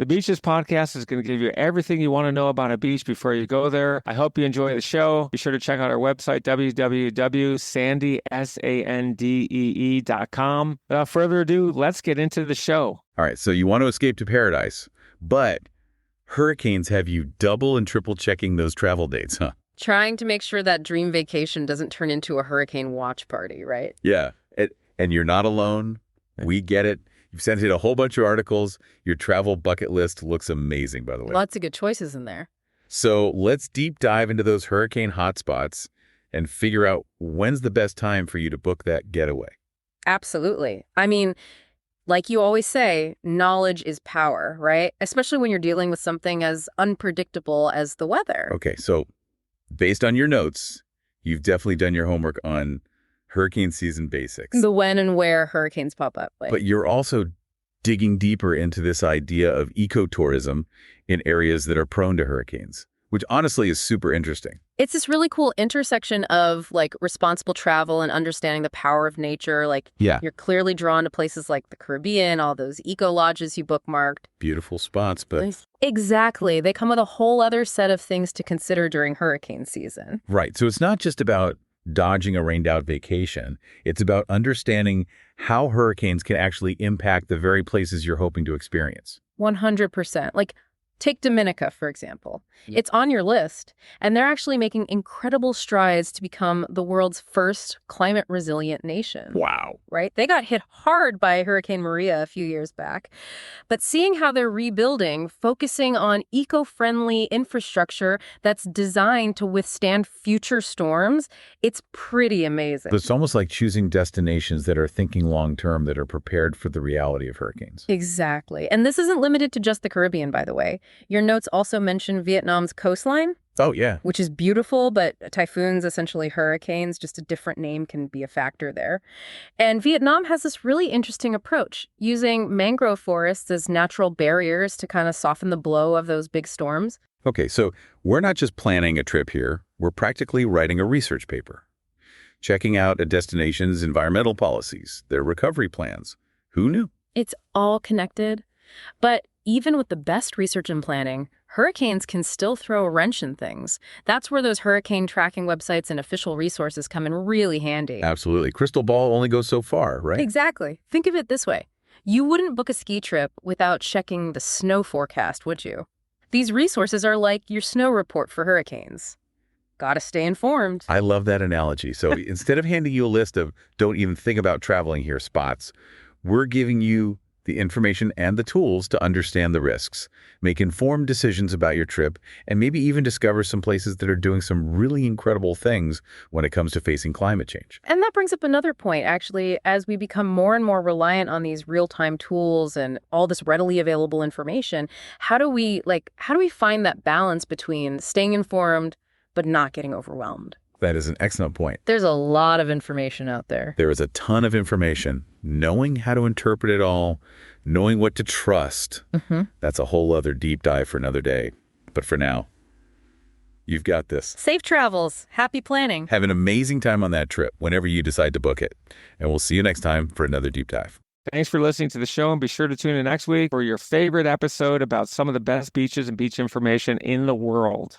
The Beaches podcast is going to give you everything you want to know about a beach before you go there. I hope you enjoy the show. Be sure to check out our website, www.sandee.com. Without further ado, let's get into the show. All right, so you want to escape to paradise, but hurricanes have you double and triple checking those travel dates, huh? Trying to make sure that dream vacation doesn't turn into a hurricane watch party, right? Yeah, and you're not alone. We get it. You've sent in a whole bunch of articles. Your travel bucket list looks amazing, by the way. Lots of good choices in there. So let's deep dive into those hurricane hotspots and figure out when's the best time for you to book that getaway. Absolutely. I mean, like you always say, knowledge is power, right? Especially when you're dealing with something as unpredictable as the weather. Okay, so based on your notes, you've definitely done your homework on hurricane season basics. The when and where hurricanes pop up. But you're also digging deeper into this idea of ecotourism in areas that are prone to hurricanes, which honestly is super interesting. It's this really cool intersection of like responsible travel and understanding the power of nature. You're clearly drawn to places like the Caribbean, all those eco lodges you bookmarked. Beautiful spots, but... Exactly. They come with a whole other set of things to consider during hurricane season. Right. So it's not just about dodging a rained-out vacation. It's about understanding how hurricanes can actually impact the very places you're hoping to experience. 100%. Take Dominica, for example. It's on your list, and they're actually making incredible strides to become the world's first climate-resilient nation. Wow. Right? They got hit hard by Hurricane Maria a few years back. But seeing how they're rebuilding, focusing on eco-friendly infrastructure that's designed to withstand future storms, it's pretty amazing. It's almost like choosing destinations that are thinking long-term, that are prepared for the reality of hurricanes. Exactly. And this isn't limited to just the Caribbean, by the way. Your notes also mention Vietnam's coastline. Oh, yeah. Which is beautiful, but typhoons, essentially hurricanes, just a different name can be a factor there. And Vietnam has this really interesting approach, using mangrove forests as natural barriers to kind of soften the blow of those big storms. Okay, so we're not just planning a trip here. We're practically writing a research paper, checking out a destination's environmental policies, their recovery plans. Who knew? It's all connected. But even with the best research and planning, hurricanes can still throw a wrench in things. That's where those hurricane tracking websites and official resources come in really handy. Absolutely. Crystal ball only goes so far, right? Exactly. Think of it this way. You wouldn't book a ski trip without checking the snow forecast, would you? These resources are like your snow report for hurricanes. Gotta stay informed. I love that analogy. So instead of handing you a list of don't even think about traveling here spots, we're giving you the information and the tools to understand the risks, make informed decisions about your trip, and maybe even discover some places that are doing some really incredible things when it comes to facing climate change. And that brings up another point, actually, as we become more and more reliant on these real-time tools and all this readily available information, how do we find that balance between staying informed but not getting overwhelmed? That is an excellent point. There's a lot of information out there. There is a ton of information. Knowing how to interpret it all, knowing what to trust, that's a whole other deep dive for another day. But for now, you've got this. Safe travels. Happy planning. Have an amazing time on that trip whenever you decide to book it. And we'll see you next time for another deep dive. Thanks for listening to the show, and be sure to tune in next week for your favorite episode about some of the best beaches and beach information in the world.